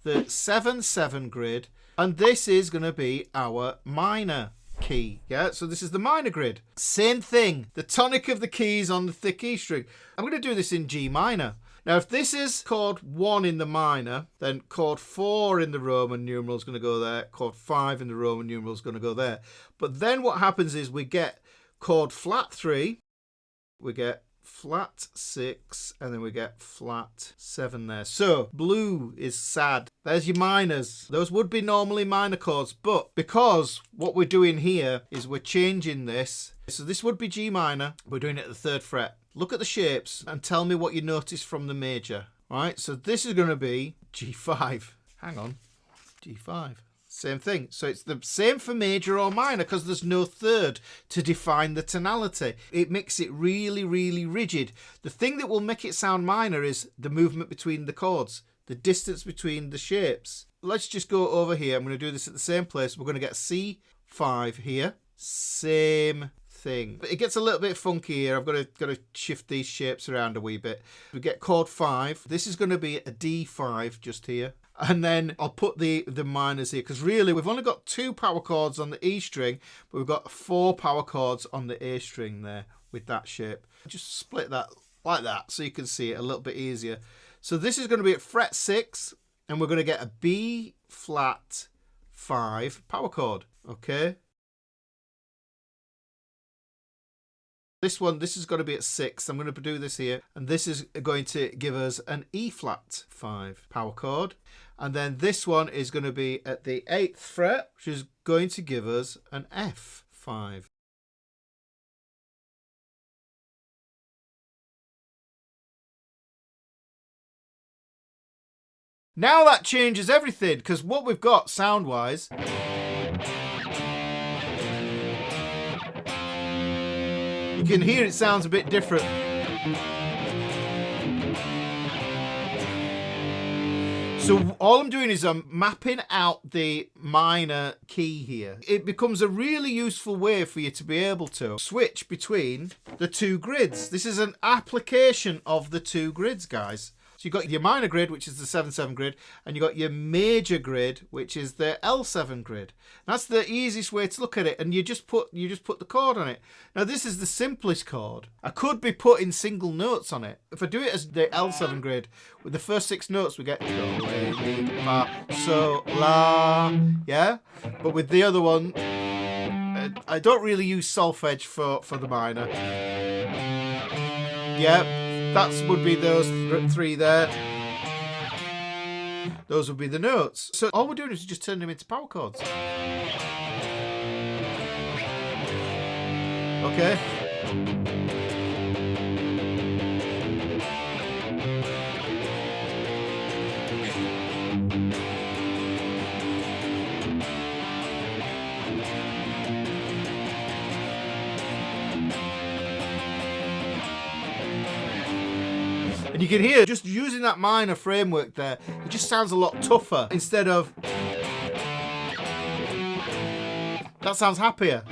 the 7/7 grid, and this is going to be our minor key. Yeah, so this is the minor grid. Same thing, the tonic of the keys on the thick E string. I'm going to do this in G minor. Now, if this is chord 1 in the minor, then chord 4 in the Roman numeral is going to go there, chord 5 in the Roman numeral is going to go there. But then what happens is we get chord flat 3, we get flat 6, and then we get flat 7 there. So blue is sad. There's your minors. Those would be normally minor chords, but because what we're doing here is we're changing this. So this would be G minor. We're doing it at the 3rd fret. Look at the shapes and tell me what you notice from the major. Right, so this is going to be G5. Hang on, G5. Same thing. So it's the same for major or minor because there's no third to define the tonality. It makes it really, really rigid. The thing that will make it sound minor is the movement between the chords, the distance between the shapes. Let's just go over here. I'm going to do this at the same place. We're going to get C5 here. Same thing. But it gets a little bit funky here. I've got to shift these shapes around a wee bit. We get chord 5. This is going to be a D5 just here. And then I'll put the minors here because really we've only got 2 power chords on the E string, but we've got 4 power chords on the A string there with that shape. Just split that like that so you can see it a little bit easier. So this is going to be at fret 6 and we're going to get a B flat 5 power chord. Okay. This is going to be at 6. I'm going to do this here. And this is going to give us an E flat 5 power chord. And then this one is going to be at the 8th fret, which is going to give us an F5. Now that changes everything, because what we've got sound-wise... you can hear it sounds a bit different. So all I'm doing is I'm mapping out the minor key here. It becomes a really useful way for you to be able to switch between the 2 grids. This is an application of the 2 grids, guys. So you've got your minor grid, which is the 7/7 grid, and you've got your major grid, which is the L7 grid. That's the easiest way to look at it, and you just put the chord on it. Now this is the simplest chord. I could be putting single notes on it. If I do it as the L7 grid, with the first 6 notes we get do, re, mi, fa, so, la, yeah? But with the other one, I don't really use solfege for the minor. Yeah. That would be those 3 there. Those would be the notes. So all we're doing is just turning them into power chords. Okay. And you can hear just using that minor framework there, it just sounds a lot tougher instead of... that sounds happier.